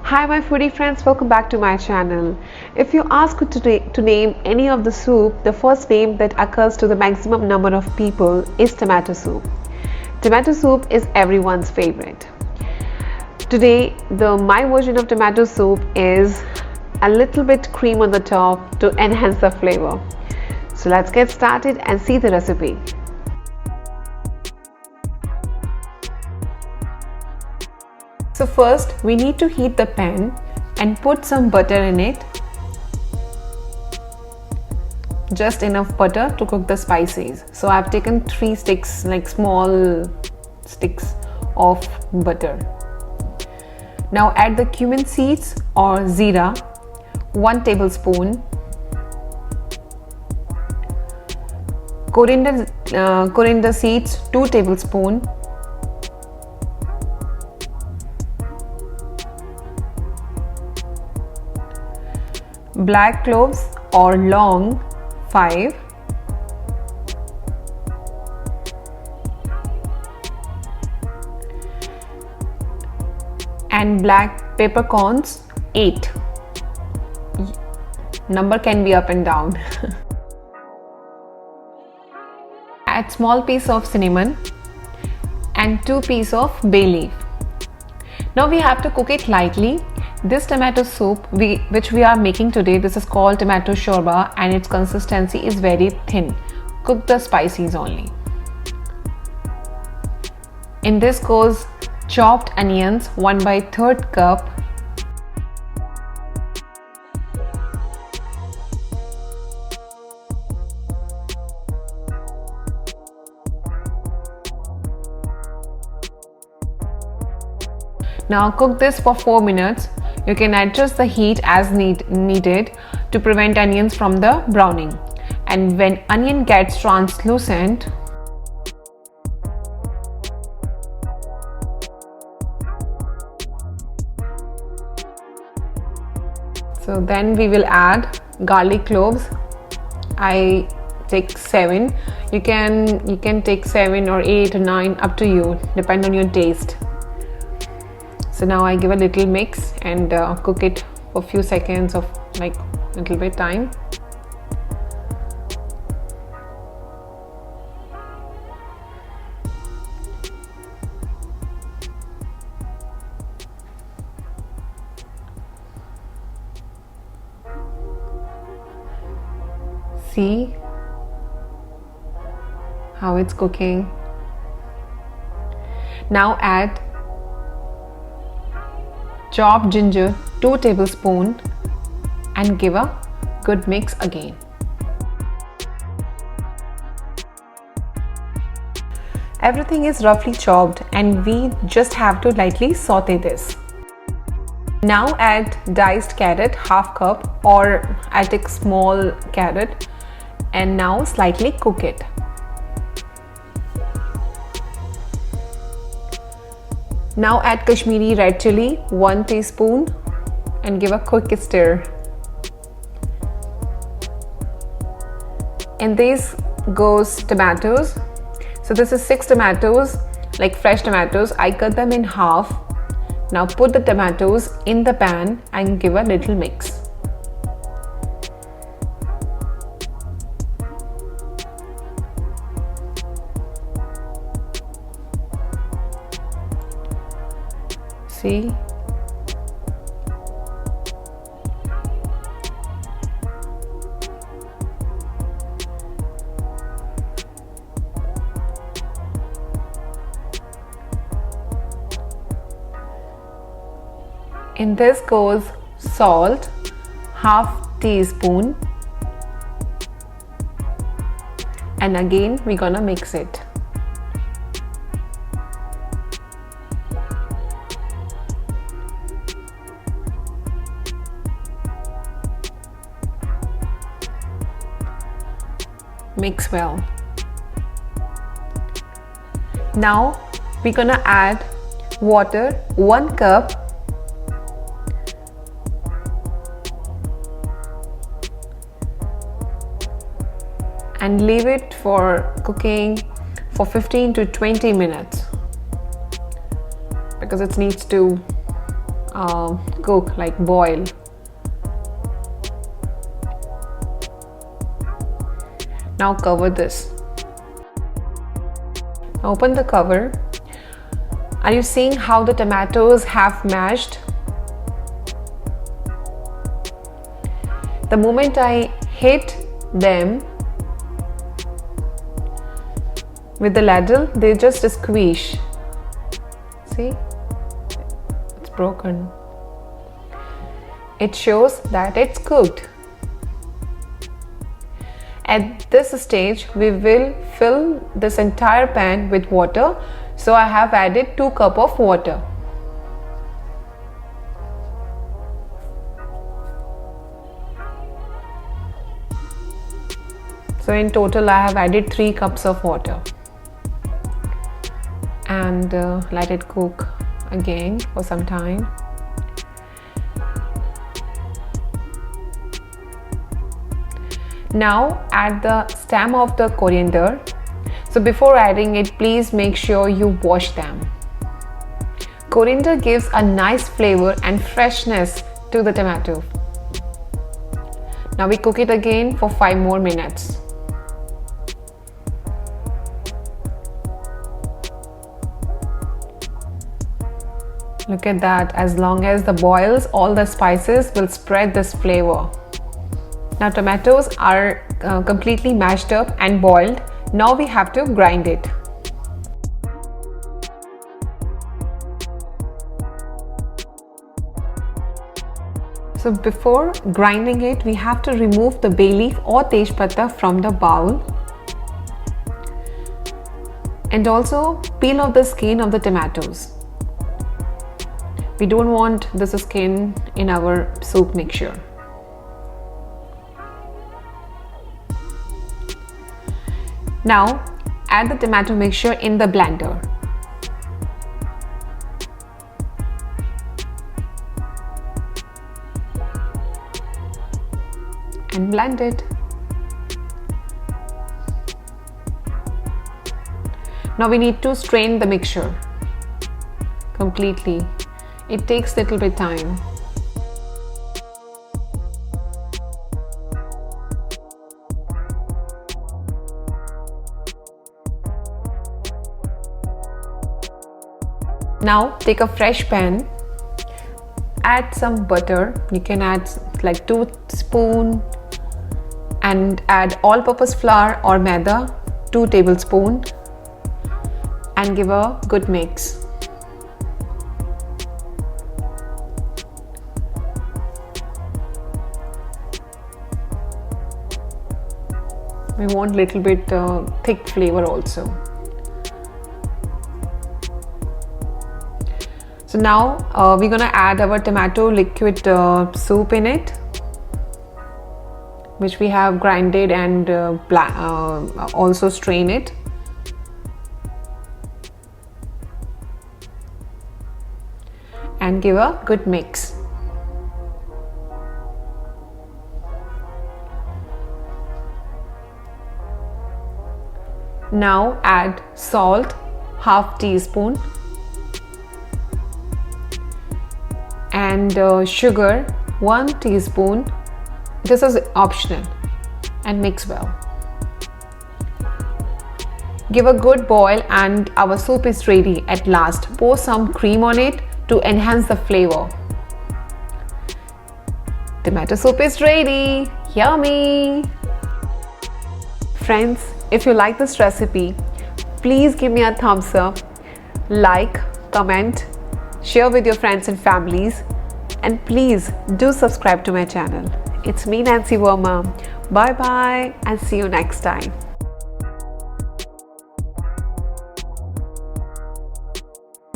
Hi my foodie friends, welcome back to my channel. If you ask to name any of the soup, the first name that occurs to the maximum number of people is tomato soup. Tomato soup is everyone's favorite. Today, my version of tomato soup is a little bit cream on the top to enhance the flavor. So let's get started and see the recipe. So first we need to heat the pan and put some butter in it. Just enough butter to cook the spices. So I've taken 3 sticks, like small sticks of butter. Now add the cumin seeds or zira, 1 tablespoon. Coriander seeds, 2 tablespoons. Black cloves or long, 5. And black peppercorns, 8. Number can be up and down. Add small piece of cinnamon and 2 pieces of bay leaf. Now we have to cook it lightly. This tomato soup which we are making today, this is called tomato shorba and its consistency is very thin. Cook the spices only. In this goes chopped onions, 1/3 cup. Now cook this for 4 minutes. You can adjust the heat as needed to prevent onions from the browning. And when onion gets translucent, so then we will add garlic cloves. I take 7. You can take 7 or 8 or 9, up to you, depend on your taste. So now I give a little mix and cook it for a few seconds of like little bit time. See how it's cooking. Now add chopped ginger, 2 tablespoons, and give a good mix again. Everything is roughly chopped and we just have to lightly saute this. Now add diced carrot, 1/2 cup, or I take small carrot, and now slightly cook it. Now add Kashmiri red chili, 1 teaspoon, and give a quick stir. And this goes tomatoes. So this is 6 tomatoes, like fresh tomatoes. I cut them in half. Now put the tomatoes in the pan and give a little mix. See? In this goes salt, 1/2 teaspoon, and again we're gonna mix it. Mix well. Now we're gonna add water, 1 cup, and leave it for cooking for 15 to 20 minutes because it needs to cook, like boil. Now cover this. Open the cover. Are you seeing how the tomatoes have mashed? The moment I hit them with the ladle, they just squish. See? It's broken. It shows that it's cooked. At this stage, we will fill this entire pan with water. So I have added 2 cups of water. So in total, I have added 3 cups of water. And let it cook again for some time. Now add the stem of the coriander. So before adding it, please make sure you wash them. Coriander gives a nice flavor and freshness to the tomato. Now we cook it again for 5 more minutes. Look at that. As long as the boils, all the spices will spread this flavor. Now tomatoes are completely mashed up and boiled. Now we have to grind it. So before grinding it, we have to remove the bay leaf or tej patta from the bowl. And also peel off the skin of the tomatoes. We don't want this skin in our soup mixture. Now add the tomato mixture in the blender. And blend it. Now we need to strain the mixture completely. It takes little bit time. Now take a fresh pan, add some butter. You can add like 2 spoons and add all-purpose flour or maida, 2 tablespoons, and give a good mix. We want little bit thick flavor also. So now we're gonna add our tomato liquid soup in it, which we have grinded and also strain it. And give a good mix. Now add salt, half teaspoon, and sugar, 1 teaspoon. This is optional, and mix well. Give a good boil and our soup is ready at last. Pour some cream on it to enhance the flavor. Tomato soup is ready. Yummy! Friends, if you like this recipe, please give me a thumbs up, like, comment, share with your friends and families, and please do subscribe to my channel. It's me, Nancy Verma. Bye bye and see you next time.